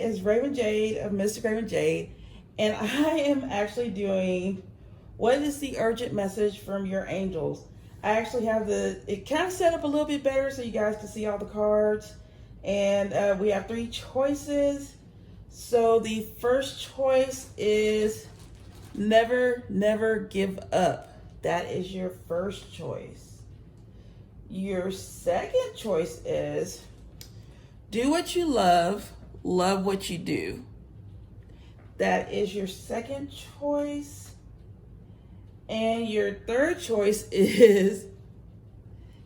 is Raven Jade of Mystic Raven Jade, and I am actually doing what is the urgent message from your angels. I actually have it kind of set up a little bit better so you guys can see all the cards, and we have 3 choices. So the first choice is never, never give up. That is your first choice. Your second choice is do what you love what you do. That is your second choice. And your third choice is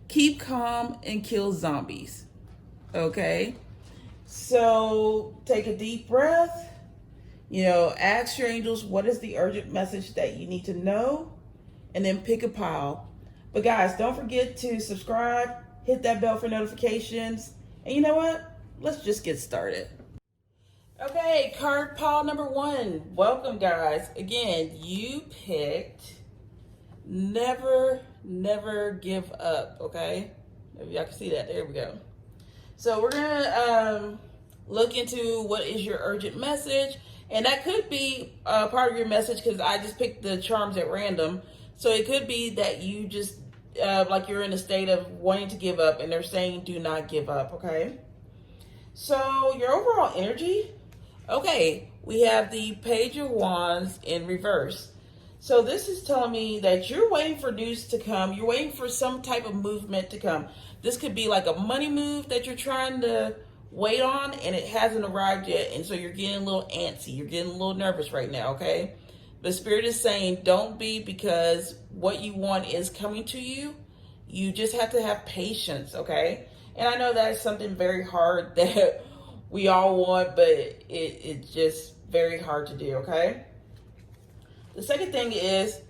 keep calm and kill zombies. Okay? So take a deep breath. Ask your angels what is the urgent message that you need to know, and then pick a pile. But guys, don't forget to subscribe, hit that bell for notifications, and you know what? Let's just get started. Okay, card pile number 1. Welcome, guys. Again, you picked never, never give up, okay? Maybe y'all can see that. There we go. So we're going to look into what is your urgent message. And that could be part of your message because I just picked the charms at random. So it could be that you just, like you're in a state of wanting to give up and they're saying do not give up, okay? So your overall energy, okay, we have the Page of Wands in reverse. So this is telling me that you're waiting for news to come. You're waiting for some type of movement to come. This could be like a money move that you're trying to wait on and it hasn't arrived yet. And so you're getting a little antsy. You're getting a little nervous right now, okay? The Spirit is saying don't be, because what you want is coming to you. You just have to have patience, okay? And I know that is something very hard that we all want, but it's just very hard to do, okay? The second thing is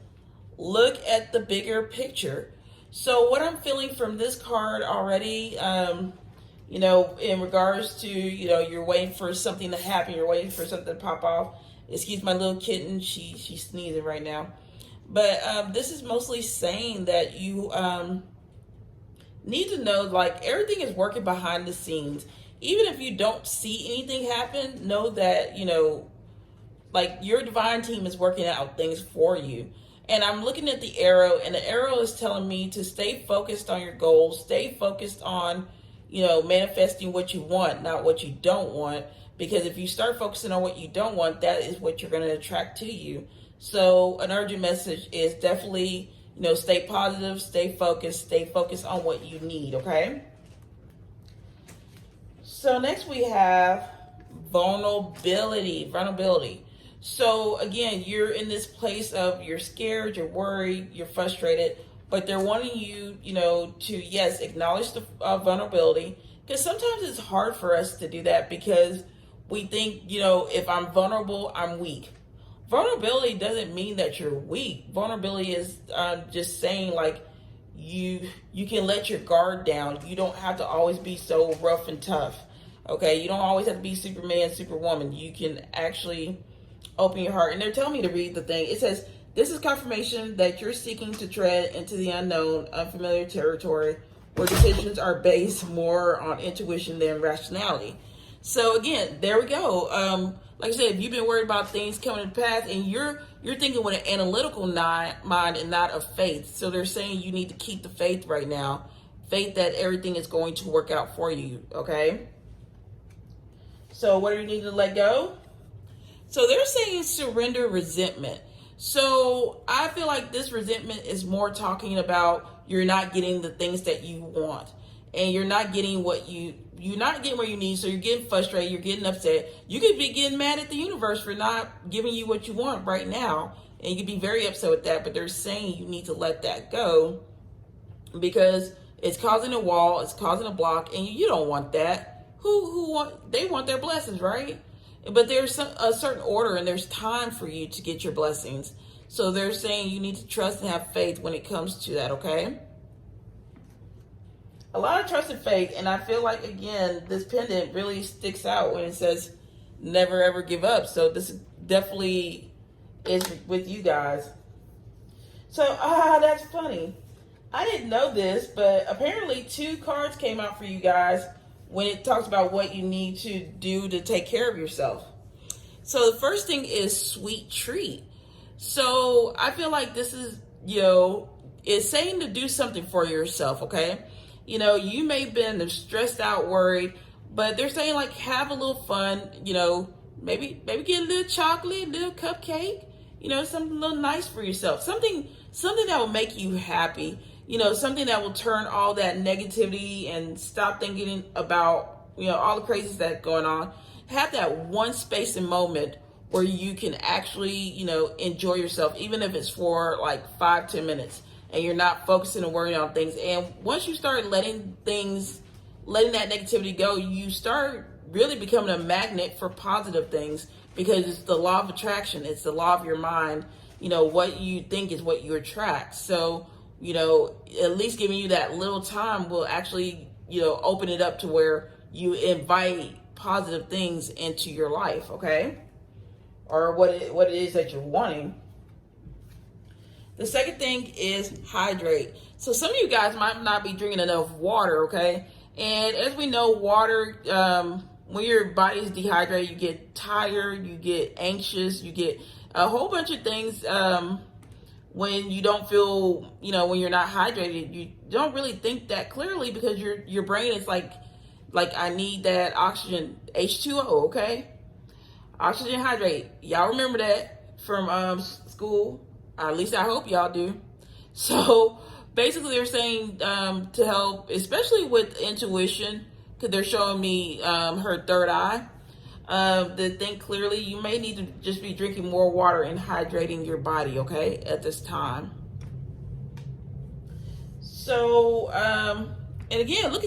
look at the bigger picture. So what I'm feeling from this card already, in regards to, you're waiting for something to happen, you're waiting for something to pop off. Excuse my little kitten, she's sneezing right now. But this is mostly saying that you need to know, like, everything is working behind the scenes. Even if you don't see anything happen, know that, like, your divine team is working out things for you. And I'm looking at the arrow, and the arrow is telling me to stay focused on your goals, stay focused on, manifesting what you want, not what you don't want. Because if you start focusing on what you don't want, that is what you're going to attract to you. So an urgent message is definitely, stay positive, stay focused on what you need, okay? So next we have vulnerability. So again, you're in this place of you're scared, you're worried, you're frustrated, but they're wanting you, to, yes, acknowledge the vulnerability. Because sometimes it's hard for us to do that because we think, if I'm vulnerable, I'm weak. Vulnerability doesn't mean that you're weak. Vulnerability is just saying, like, you can let your guard down. You don't have to always be so rough and tough. Okay, you don't always have to be Superman, Superwoman. You can actually open your heart. And they're telling me to read the thing. It says, this is confirmation that you're seeking to tread into the unknown, unfamiliar territory where decisions are based more on intuition than rationality. So again, there we go. Like I said, if you've been worried about things coming to pass and you're thinking with an analytical mind and not of faith. So they're saying you need to keep the faith right now. Faith that everything is going to work out for you, okay? So what do you need to let go? So they're saying surrender resentment. So I feel like this resentment is more talking about you're not getting the things that you want. And you're not getting you're not getting where you need, so you're getting frustrated, you're getting upset. You could be getting mad at the universe for not giving you what you want right now, and you could be very upset with that, but they're saying you need to let that go because it's causing a wall, it's causing a block, and you don't want that. They want their blessings, right? But there's a certain order, and there's time for you to get your blessings. So they're saying you need to trust and have faith when it comes to that, okay? A lot of trust and faith, and I feel like, again, this pendant really sticks out when it says never ever give up. So this definitely is with you guys. So, that's funny. I didn't know this, but apparently 2 cards came out for you guys. when it talks about what you need to do to take care of yourself. So the first thing is sweet treat. So I feel like this is, it's saying to do something for yourself, okay? You may have been stressed out, worried, but they're saying like have a little fun, maybe get a little chocolate, a little cupcake, something a little nice for yourself. Something that will make you happy, something that will turn all that negativity and stop thinking about, all the craziness that's going on. Have that one space and moment where you can actually, enjoy yourself, even if it's for like 5-10 minutes and you're not focusing and worrying on things. And once you start letting that negativity go, you start really becoming a magnet for positive things, because it's the law of attraction. It's the law of your mind. What you think is what you attract. So, at least giving you that little time will actually, open it up to where you invite positive things into your life, okay? Or what it is that you're wanting. The second thing is hydrate. So some of you guys might not be drinking enough water, okay? And as we know, water, when your body is dehydrated, you get tired, you get anxious, you get a whole bunch of things. When you don't feel, when you're not hydrated, you don't really think that clearly, because your brain is like I need that oxygen, H2O, okay? Oxygen hydrate. Y'all remember that from school? At least I hope y'all do. So basically they're saying to help, especially with intuition, because they're showing me her third eye, to think clearly, you may need to just be drinking more water and hydrating your body, okay, at this time. So, and again, look,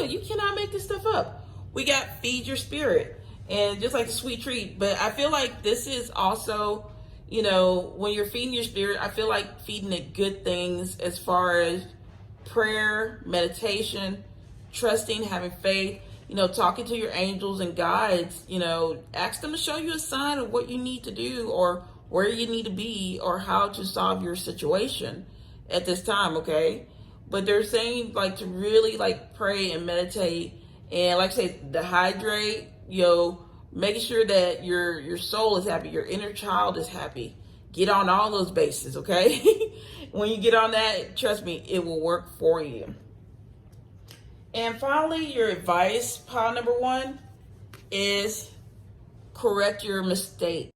you cannot make this stuff up. We got feed your spirit, and just like the sweet treat. But I feel like this is also, when you're feeding your spirit, I feel like feeding it good things as far as prayer, meditation, trusting, having faith, talking to your angels and guides, ask them to show you a sign of what you need to do, or where you need to be, or how to solve your situation at this time, okay? But they're saying like to really like pray and meditate, and like I say, to hydrate, making sure that your soul is happy, your inner child is happy. Get on all those bases, okay? When you get on that, trust me, it will work for you. And finally, your advice, pile number 1, is correct your mistake.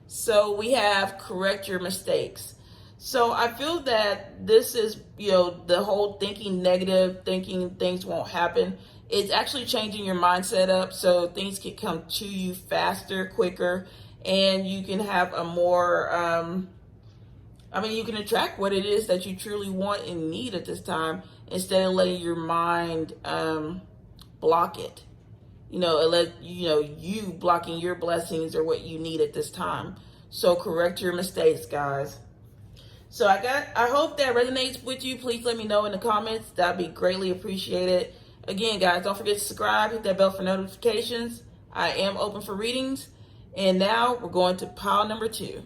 So we have correct your mistakes. So I feel that this is, the whole thinking negative, thinking things won't happen. It's actually changing your mindset up so things can come to you faster, quicker, and you can have a more, you can attract what it is that you truly want and need at this time, instead of letting your mind block it. You blocking your blessings or what you need at this time. So correct your mistakes, guys. So I hope that resonates with you. Please let me know in the comments. That'd be greatly appreciated. Again, guys, don't forget to subscribe, hit that bell for notifications. I am open for readings. And now we're going to pile number 2.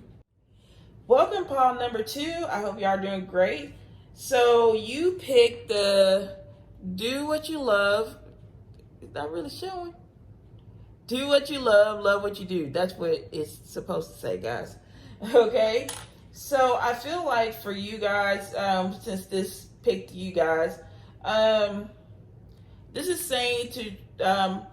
Welcome, pile number 2. I hope y'all are doing great. So you picked the do what you love. Is that really showing? Do what you love what you do. That's what it's supposed to say, guys. Okay. So I feel like for you guys, since this picked you guys, this is saying to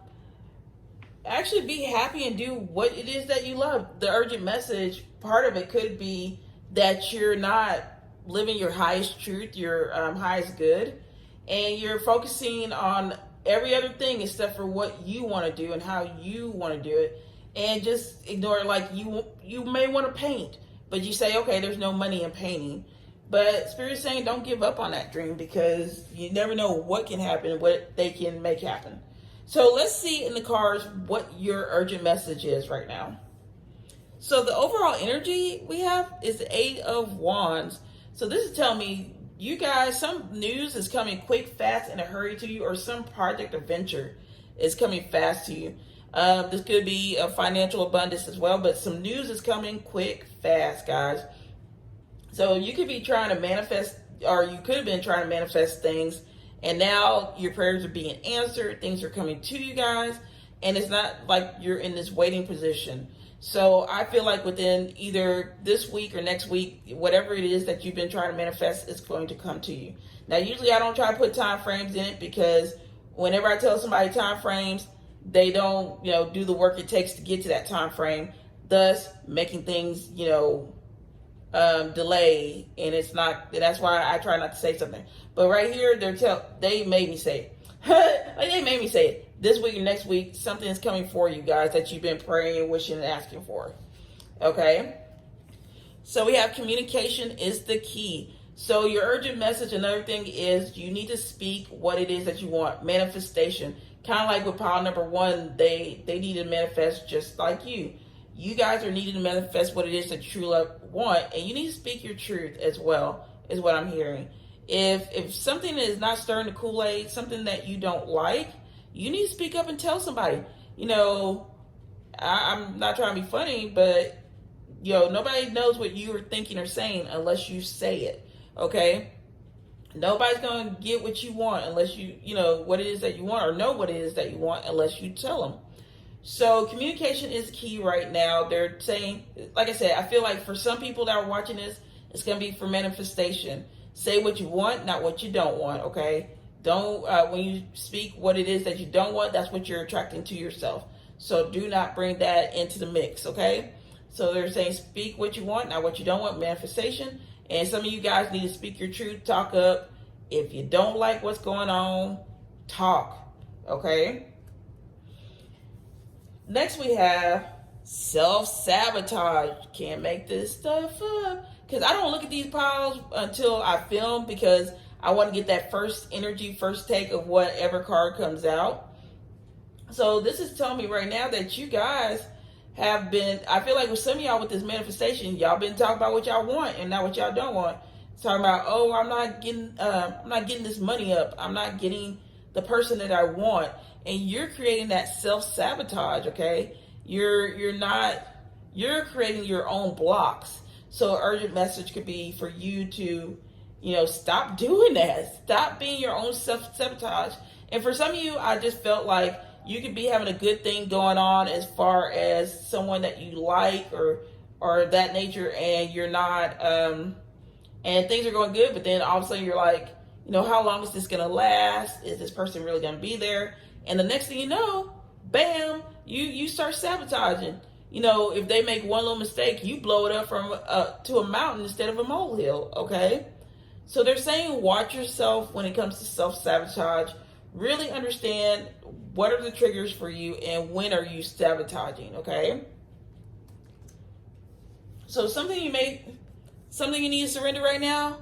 actually be happy and do what it is that you love. The urgent message, part of it could be that you're not living your highest truth, your highest good, and you're focusing on every other thing except for what you want to do and how you want to do it, and just ignore, like, you may want to paint, but you say, okay, there's no money in painting. But Spirit's saying don't give up on that dream, because you never know what can happen, what they can make happen. So let's see in the cards what your urgent message is right now. So the overall energy we have is the 8 of Wands. So this is telling me, you guys, some news is coming quick, fast, in a hurry to you, or some project or venture is coming fast to you. This could be a financial abundance as well, but some news is coming quick, fast, guys. So you could be trying to manifest, or you could have been trying to manifest things, And now your prayers are being answered. Things are coming to you guys. And it's not like you're in this waiting position. So I feel like within either this week or next week, whatever it is that you've been trying to manifest is going to come to you. Now, usually I don't try to put time frames in it, because whenever I tell somebody time frames, they don't, do the work it takes to get to that time frame, thus making things, delay. And it's not, that's why I try not to say something. But right here, they made me say it. Like, they made me say it. This week or next week, something is coming for you guys that you've been praying, wishing, and asking for. Okay? So we have communication is the key. So your urgent message, another thing is you need to speak what it is that you want. Manifestation. Kind of like with pile number one, they need to manifest just like you. You guys are needing to manifest what it is that you truly want, and you need to speak your truth as well, is what I'm hearing. If something is not stirring the Kool-Aid, something that you don't like, you need to speak up and tell somebody. I'm not trying to be funny, but nobody knows what you are thinking or saying unless you say it. Okay? Nobody's going to get what you want unless you what it is that you want, or know what it is that you want unless you tell them. So communication is key right now. They're saying, like I said, I feel like for some people that are watching this, it's going to be for manifestation. Say what you want, not what you don't want, okay? Don't, when you speak what it is that you don't want, that's what you're attracting to yourself. So do not bring that into the mix, okay? So they're saying speak what you want, not what you don't want, manifestation. And some of you guys need to speak your truth, talk up. If you don't like what's going on, talk, okay? Next we have self-sabotage. Can't make this stuff up. Because I don't look at these piles until I film, because I want to get that first energy, first take of whatever card comes out. So this is telling me right now that you guys have been, I feel like with some of y'all with this manifestation, y'all been talking about what y'all want and not what y'all don't want. It's talking about, oh, I'm not getting this money up. I'm not getting the person that I want. And you're creating that self-sabotage, okay? You're creating your own blocks. So an urgent message could be for you to, stop doing that. Stop being your own self-sabotage. And for some of you, I just felt like you could be having a good thing going on as far as someone that you like or that nature, and you're not, and things are going good, but then all of a sudden you're like, how long is this going to last? Is this person really going to be there? And the next thing you know, bam, you start sabotaging. If they make one little mistake, you blow it up from to a mountain instead of a molehill, okay? So they're saying watch yourself when it comes to self-sabotage. Really understand what are the triggers for you and when are you sabotaging, okay? So something you need to surrender right now,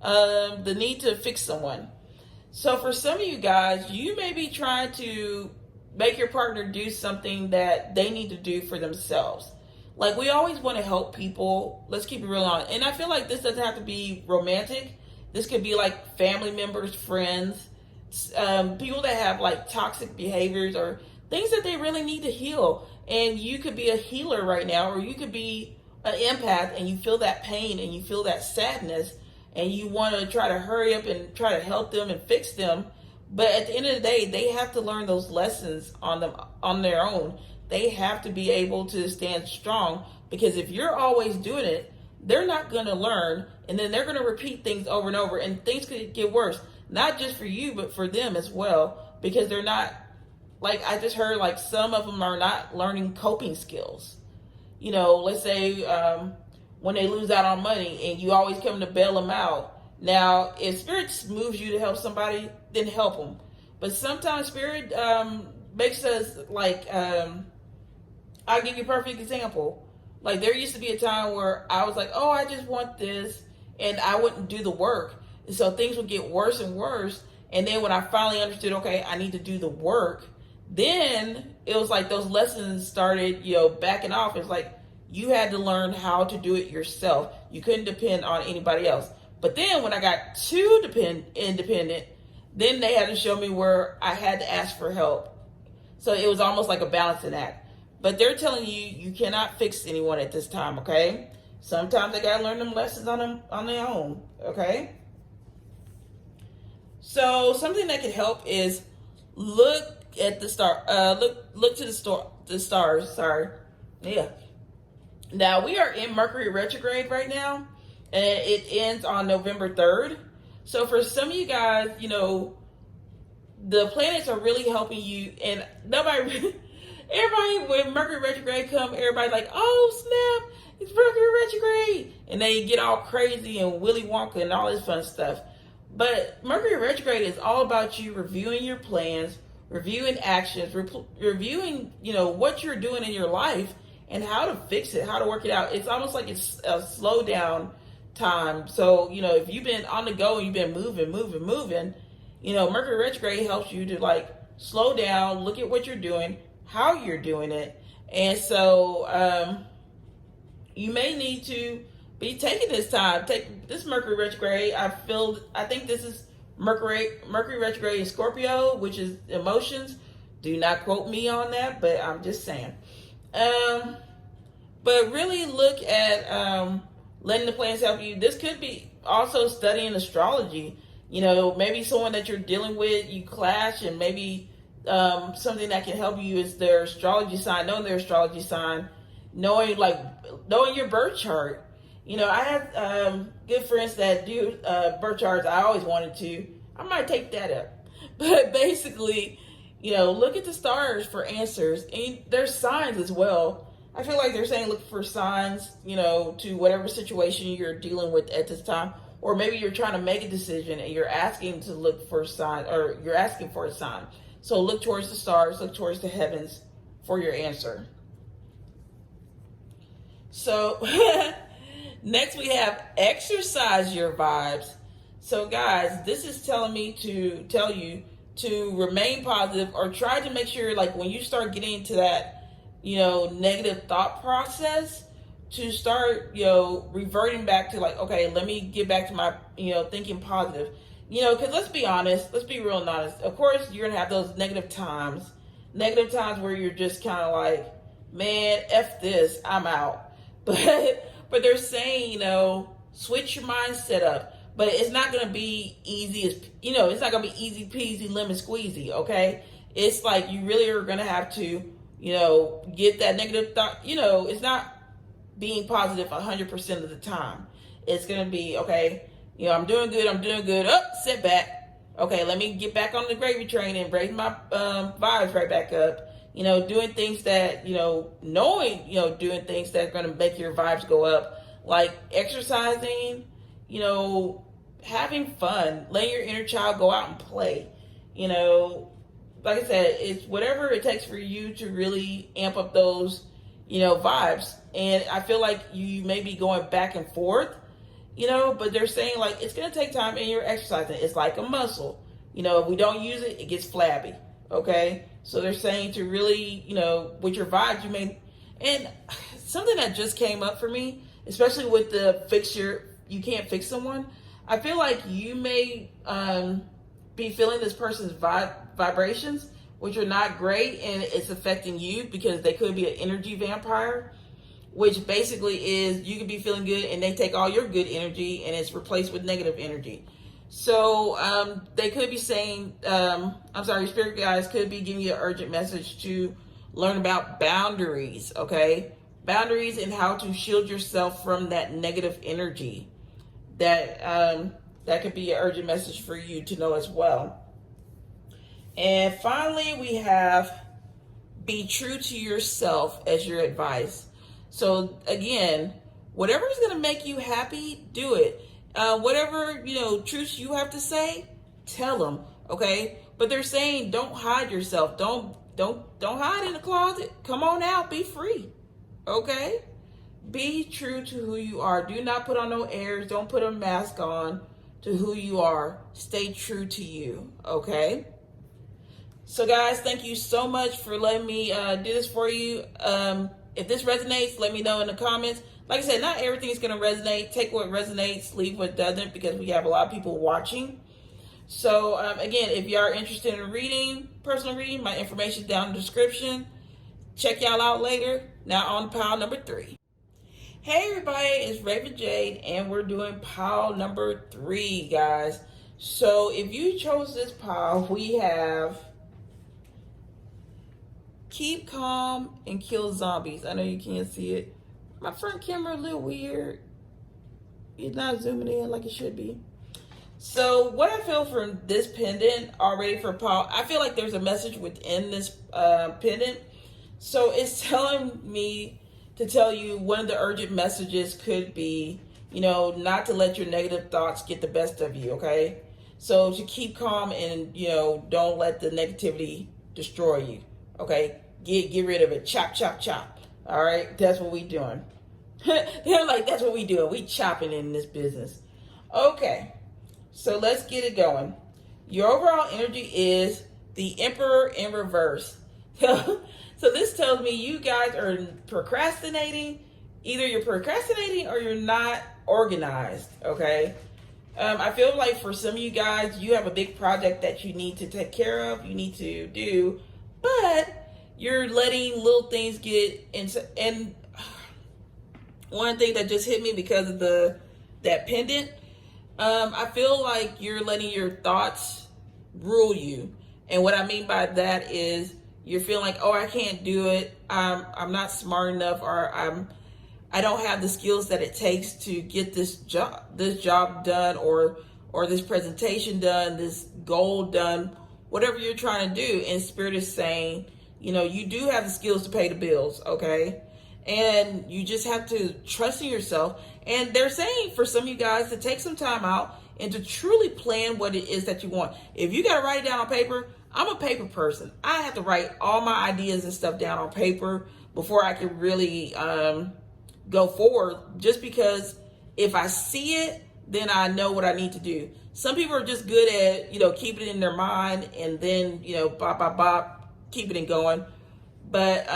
the need to fix someone. So for some of you guys, you may be trying to make your partner do something that they need to do for themselves. Like, we always want to help people. Let's keep it real on. And I feel like this doesn't have to be romantic. This could be like family members, friends, people that have like toxic behaviors or things that they really need to heal. And you could be a healer right now, or you could be an empath and you feel that pain and you feel that sadness and you want to try to hurry up and try to help them and fix them. But at the end of the day, they have to learn those lessons on their own. They have to be able to stand strong, because if you're always doing it, they're not going to learn, and then they're going to repeat things over and over, and things could get worse. Not just for you, but for them as well, because they're not, like I just heard, like some of them are not learning coping skills. Let's say when they lose out on money and you always come to bail them out. Now, if Spirit moves you to help somebody, then help them. But sometimes Spirit makes us like, I'll give you a perfect example. Like, there used to be a time where I was like, oh, I just want this, and I wouldn't do the work. And so things would get worse and worse. And then when I finally understood, okay, I need to do the work, then it was like those lessons started, backing off. It's like you had to learn how to do it yourself. You couldn't depend on anybody else. But then when I got too independent, then they had to show me where I had to ask for help. So it was almost like a balancing act. But they're telling you cannot fix anyone at this time, okay? Sometimes they got to learn them lessons on their own, okay? So something that could help is look at the star. Look to the stars. Sorry, yeah. Now we are in Mercury retrograde right now, and it ends on November 3rd. So for some of you guys, the planets are really helping you, and nobody, everybody, when Mercury retrograde come, everybody's like, oh snap, it's Mercury retrograde, and they get all crazy and Willy Wonka and all this fun stuff. But Mercury retrograde is all about you reviewing your plans, reviewing actions, reviewing, what you're doing in your life and how to fix it, how to work it out. It's almost like it's a slow down time. So, if you've been on the go and you've been moving, Mercury retrograde helps you to like slow down, look at what you're doing, how you're doing it. And so, you may need to be taking this time. Take this Mercury retrograde. I think this is Mercury retrograde in Scorpio, which is emotions. Do not quote me on that, but I'm just saying. But really look at letting the planets help you. This could be also studying astrology. Maybe someone that you're dealing with, you clash, and maybe something that can help you is their astrology sign, knowing their astrology sign, knowing your birth chart. I have good friends that do birth charts. I always wanted to. I might take that up. But basically, look at the stars for answers. And there's signs as well. I feel like they're saying look for signs, to whatever situation you're dealing with at this time. Or maybe you're trying to make a decision and you're asking to look for a sign, or you're asking for a sign. So look towards the stars, look towards the heavens for your answer. So next we have exercise your vibes. So guys, this is telling me to tell you to remain positive, or try to make sure, like, when you start getting into that, negative thought process, to start, reverting back to like, okay, let me get back to my, thinking positive. Because let's be honest, let's be real and honest. Of course, you're going to have those negative times where you're just kind of like, man, F this, I'm out. But they're saying, switch your mindset up. But it's not going to be easy it's not going to be easy peasy lemon squeezy, okay? It's like you really are going to have to, get that negative thought. It's not being positive 100% of the time. It's going to be, okay, I'm doing good. Oh, sit back. Okay, let me get back on the gravy train and raise my vibes right back up. Doing things that, doing things that are going to make your vibes go up, like exercising, having fun, letting your inner child go out and play. Like I said, it's whatever it takes for you to really amp up those, vibes. And I feel like you may be going back and forth, but they're saying like it's going to take time, and you're exercising. It's like a muscle. If we don't use it, it gets flabby. Okay. So they're saying to really, with your vibes, and something that just came up for me, especially with the you can't fix someone. I feel like you may be feeling this person's vibrations, which are not great, and it's affecting you because they could be an energy vampire, which basically is you could be feeling good and they take all your good energy and it's replaced with negative energy. So they could be saying, spirit guides could be giving you an urgent message to learn about boundaries, okay? Boundaries and how to shield yourself from that negative energy. That could be an urgent message for you to know as well. And finally, we have be true to yourself as your advice. So again, whatever is going to make you happy, do it. Whatever, truths you have to say, tell them, okay? But they're saying don't hide yourself. Don't hide in the closet. Come on out, be free. Okay? Be true to who you are. Do not put on no airs. Don't put a mask on to who you are. Stay true to you. Okay? So guys, thank you so much for letting me do this for you. If this resonates, let me know in the comments. Like I said, not everything is going to resonate. Take what resonates, leave what doesn't, because we have a lot of people watching. So again, if you are interested in reading, personal reading, my information is down in the description. Check y'all out later. Now on to pile number 3. Hey everybody, it's Raven Jade, and we're doing pile number 3, guys. So if you chose this pile, we have keep calm and kill zombies. I know you can't see it. My front camera a little weird. It's not zooming in like it should be. So what I feel from this pendant already for Paul, I feel like there's a message within this pendant. So it's telling me to tell you one of the urgent messages could be, you know, not to let your negative thoughts get the best of you, okay? So to keep calm and, you know, don't let the negativity destroy you, okay? Get rid of it. Chop, chop, chop. All right? That's what we doing. They're like, that's what we doing. We chopping in this business. Okay. So let's get it going. Your overall energy is the Emperor in reverse. So this tells me you guys are procrastinating. Either you're procrastinating or you're not organized, okay? I feel like for some of you guys, you have a big project that you need to take care of, you need to do, but you're letting little things get into. And one thing that just hit me because of that pendant, I feel like you're letting your thoughts rule you. And what I mean by that is you're feeling like, oh, I can't do it. I'm not smart enough, or I don't have the skills that it takes to get this job done, or this presentation done, this goal done, whatever you're trying to do. And Spirit is saying, you know, you do have the skills to pay the bills, okay? And you just have to trust in yourself. And they're saying for some of you guys to take some time out and to truly plan what it is that you want. If you got to write it down on paper, I'm a paper person. I have to write all my ideas and stuff down on paper before I can really go forward. Just because if I see it, then I know what I need to do. Some people are just good at, you know, keeping it in their mind and then, you know, bop, keep it going. But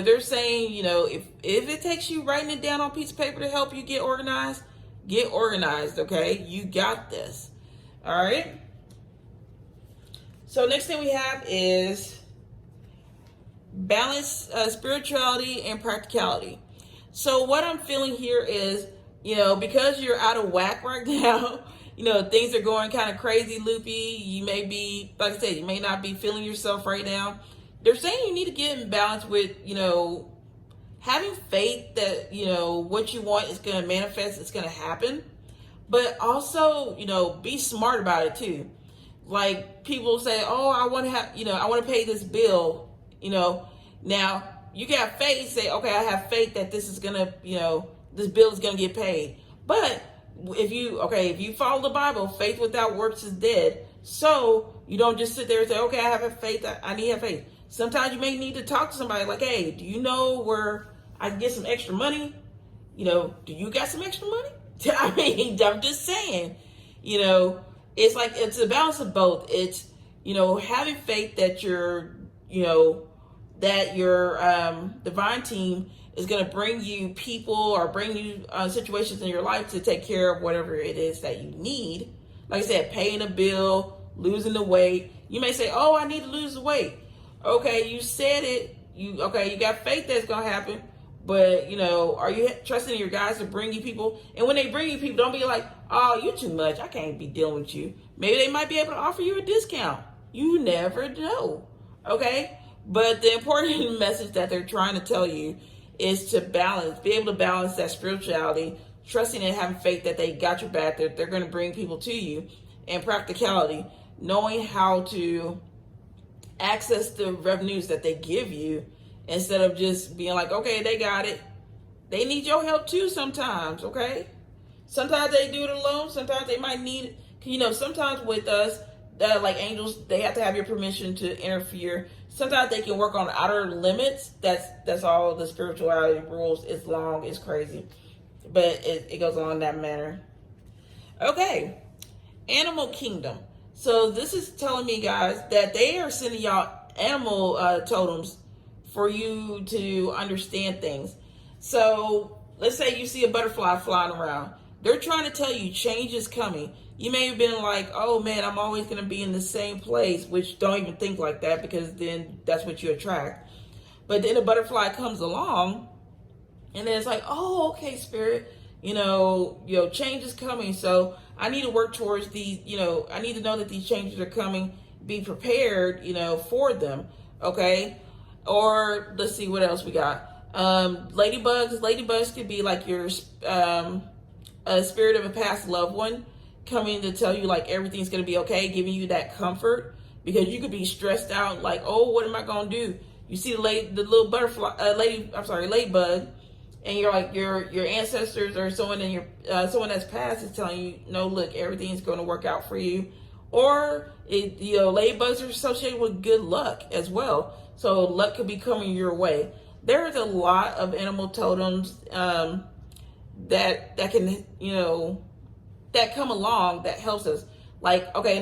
they're saying, you know, if it takes you writing it down on a piece of paper to help you get organized, okay? You got this. All right? So next thing we have is balance, spirituality and practicality. So what I'm feeling here is, you know, because you're out of whack right now, you know, things are going kind of crazy, loopy. You may be, like I said, you may not be feeling yourself right now. They're saying you need to get in balance with, you know, having faith that, you know, what you want is going to manifest, it's going to happen. But also, you know, be smart about it too. Like people say, oh, I want to have, you know, I want to pay this bill, you know. Now, you got faith, say, okay, I have faith that this is going to, you know, this bill is going to get paid. But if you follow the Bible, faith without works is dead. So you don't just sit there and say, okay, I have faith, I need to have faith. Sometimes you may need to talk to somebody like, hey, do you know where I can get some extra money? You know, do you got some extra money? I mean, I'm just saying, you know, it's like, it's a balance of both. It's, you know, having faith that your divine team is going to bring you people or bring you situations in your life to take care of whatever it is that you need. Like I said, paying a bill, losing the weight. You may say, oh, I need to lose the weight. Okay, you said it. You got faith that's going to happen. But, you know, are you trusting your guys to bring you people? And when they bring you people, don't be like, oh, you're too much. I can't be dealing with you. Maybe they might be able to offer you a discount. You never know. Okay? But the important message that they're trying to tell you is to balance, be able to balance that spirituality, trusting and having faith that they got your back, that they're going to bring people to you, and practicality, knowing how to access the revenues that they give you instead of just being like, okay, they got it. They need your help too sometimes, okay? Sometimes they do it alone. Sometimes they might need, you know, sometimes with us, like angels, they have to have your permission to interfere. Sometimes they can work on outer limits. That's all the spirituality rules. It's long, it's crazy. But it goes on in that manner. Okay, animal kingdom. So this is telling me, guys, that they are sending y'all animal totems for you to understand things. So let's say you see a butterfly flying around. They're trying to tell you change is coming. You may have been like, oh man, I'm always going to be in the same place, which don't even think like that, because then that's what you attract. But then a butterfly comes along and then it's like, oh, okay, Spirit, change is coming. So I need to work towards these, I need to know that these changes are coming, be prepared, for them. Okay. Or let's see what else we got. Ladybugs could be like your a spirit of a past loved one coming to tell you like everything's going to be okay, giving you that comfort, because you could be stressed out like, oh, what am I going to do? You see the little ladybug, and you're like your ancestors or someone in your someone that's passed is telling you, no, look, everything's going to work out for you. Or ladybugs are associated with good luck as well, so luck could be coming your way. There's a lot of animal totems that can that come along that helps us. Like, okay,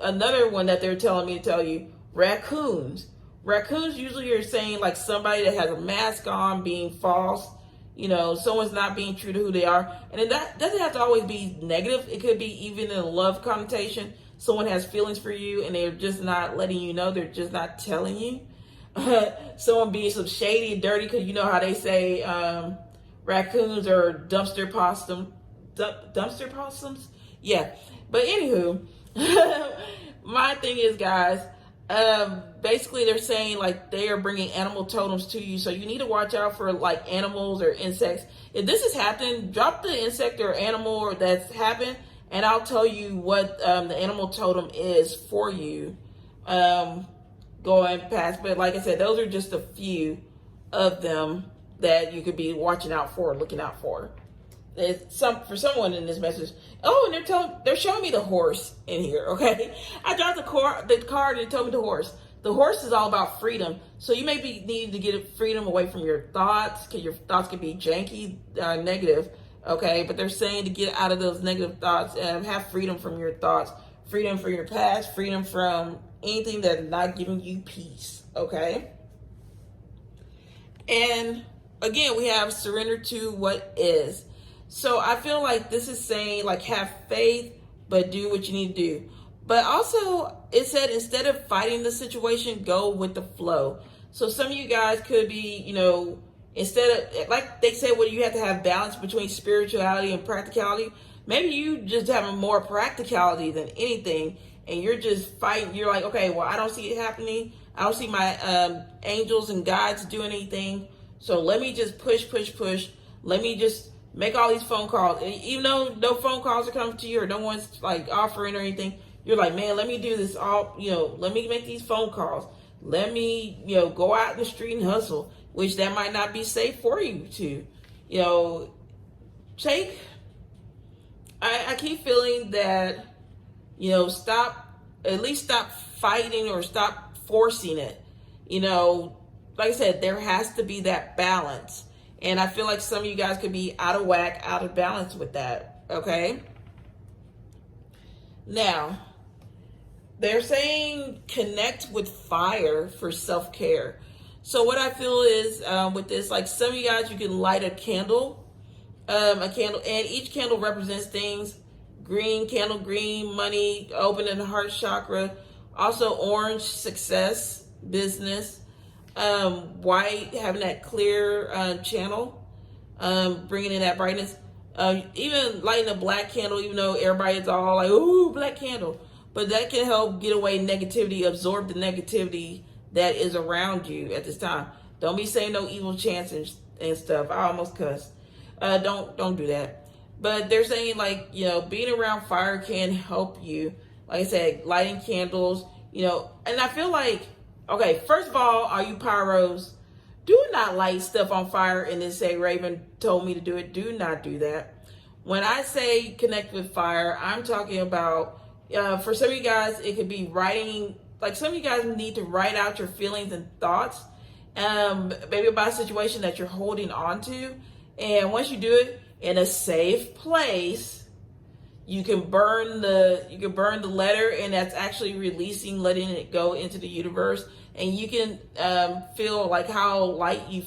another one that they're telling me to tell you, raccoons. Raccoons usually are saying like somebody that has a mask on being false, someone's not being true to who they are. And then that doesn't have to always be negative. It could be even in a love connotation. Someone has feelings for you and they're just not letting you know, they're just not telling you. Someone being some shady and dirty, because you know how they say raccoons are dumpster possums. Yeah, but anywho, my thing is, guys, basically they're saying like they are bringing animal totems to you, so you need to watch out for like animals or insects. If this is happening, drop the insect or animal that's happened, and I'll tell you what the animal totem is for you. Going past, but like I said, those are just a few of them that you could be watching out for, looking out for. It's for someone in this message. Oh, and they're showing me the horse in here. Okay, I dropped the card and it told me the horse. The horse is all about freedom. So you may be needing to get freedom away from your thoughts, because your thoughts can be janky, negative. Okay, but they're saying to get out of those negative thoughts and have freedom from your thoughts, freedom from your past, freedom from anything that's not giving you peace. Okay. And again, we have surrender to what is. So I feel like this is saying like have faith, but do what you need to do. But also it said instead of fighting the situation, go with the flow. So some of you guys could be, instead of, like they said, well, you have to have balance between spirituality and practicality. Maybe you just have more practicality than anything, and you're just fighting. You're like, okay, well, I don't see it happening. I don't see my angels and guides doing anything. So let me just push. Let me just make all these phone calls. And even though no phone calls are coming to you or no one's like offering or anything, you're like, man, let me do this all, let me make these phone calls. Let me, go out in the street and hustle, which that might not be safe for you to, I keep feeling that, at least stop fighting or stop forcing it. Like I said, there has to be that balance. And I feel like some of you guys could be out of whack, out of balance with that. Okay. Now, they're saying connect with fire for self-care. So what I feel is with this, like some of you guys, you can light a candle, and each candle represents things. Green candle, green, money, opening the heart chakra. Also orange, success, business. White, having that clear channel, bringing in that brightness. Even lighting a black candle, even though everybody's all like, ooh, black candle. But that can help get away negativity, absorb the negativity that is around you at this time. Don't be saying no evil chants and stuff. I almost cussed. Don't do that. But they're saying like, being around fire can help you. Like I said, lighting candles, and I feel like, okay, first of all you pyros, do not light stuff on fire and then say Raven told me to do it. Do not do that. When I say connect with fire, I'm talking about, for some of you guys, it could be writing, like some of you guys need to write out your feelings and thoughts, maybe about a situation that you're holding on to. And once you do it in a safe place, you can burn the letter, and that's actually releasing, letting it go into the universe. And you can feel like how light you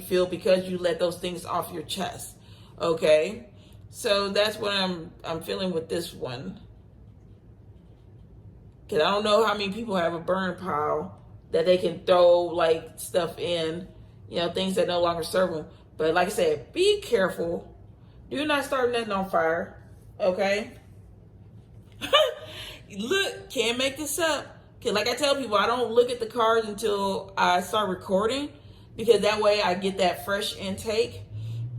feel because you let those things off your chest. Okay, so that's what I'm feeling with this one. Because I don't know how many people have a burn pile that they can throw like stuff in, things that no longer serve them. But like I said, be careful. Do not start nothing on fire. Okay? Look, can't make this up. Okay, like I tell people, I don't look at the cards until I start recording, because that way I get that fresh intake.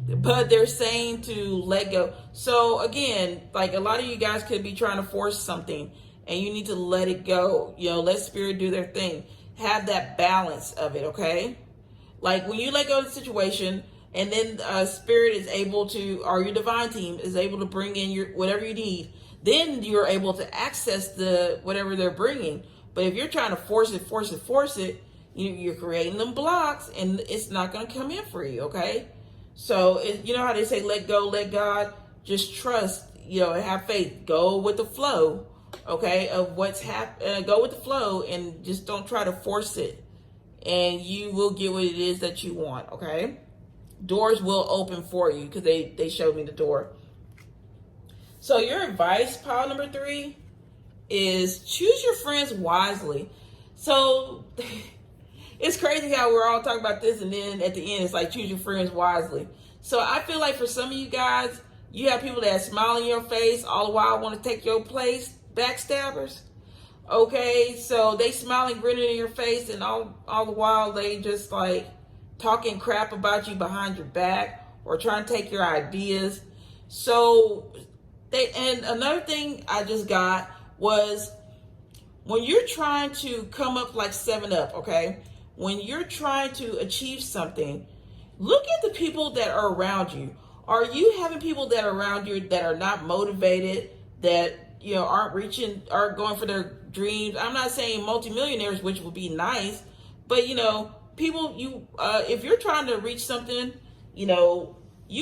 But they're saying to let go. So again, like a lot of you guys could be trying to force something, and you need to let it go. You know, let spirit do their thing. Have that balance of it, okay? Like when you let go of the situation, and then spirit is able to, or your divine team is able to bring in your whatever you need, then you're able to access the whatever they're bringing. But if you're trying to force it, you're creating them blocks, and it's not going to come in for you, okay? So you know how they say, let go, let God. Just trust, have faith. Go with the flow, okay, of what's happening. Go with the flow, and just don't try to force it, and you will get what it is that you want, okay? Doors will open for you, because they showed me the door. So your advice, pile number 3, is choose your friends wisely. So it's crazy how we're all talking about this, and then at the end it's like choose your friends wisely. So I feel like for some of you guys, you have people that smile in your face all the while want to take your place, backstabbers. Okay, so they smiling, grinning in your face, and all the while they just like talking crap about you behind your back, or trying to take your ideas. So and another thing I just got was, when you're trying to come up like 7-Up, okay? When you're trying to achieve something, look at the people that are around you. Are you having people that are around you that are not motivated, that aren't going for their dreams? I'm not saying multimillionaires, which would be nice, but people, if you're trying to reach something, you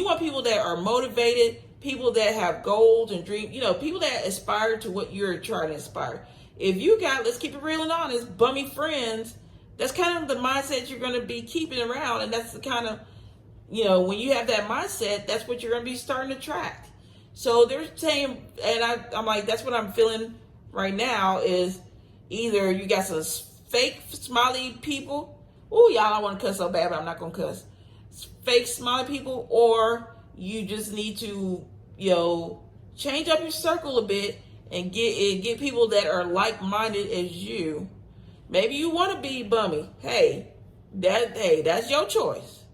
want people that are motivated, people that have goals and dreams, people that aspire to what you're trying to aspire. If you got, let's keep it real and honest, bummy friends, that's kind of the mindset you're going to be keeping around. And that's the kind of, when you have that mindset, that's what you're going to be starting to attract. So they're saying, and I'm like, that's what I'm feeling right now, is either you got some fake smiley people. Oh, y'all, I want to cuss so bad, but I'm not going to cuss. Fake smiley people, or you just need to, change up your circle a bit and get people that are like-minded as you. Maybe you want to be bummy. Hey, that's your choice.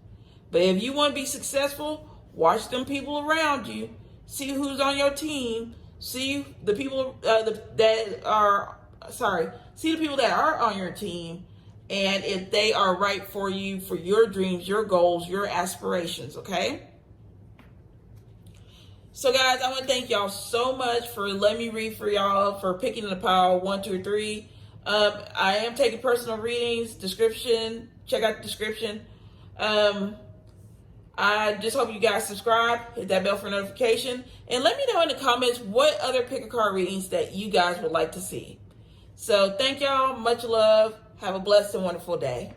But if you want to be successful, watch them people around you. See who's on your team. See the people see the people that are on your team, and if they are right for you, for your dreams, your goals, your aspirations, okay? So guys, I want to thank y'all so much for letting me read for y'all, for picking the pile 1, 2, or 3. I am taking personal readings, description, check out the description. I just hope you guys subscribe, hit that bell for notification, and let me know in the comments what other pick a card readings that you guys would like to see. So thank y'all, much love, have a blessed and wonderful day.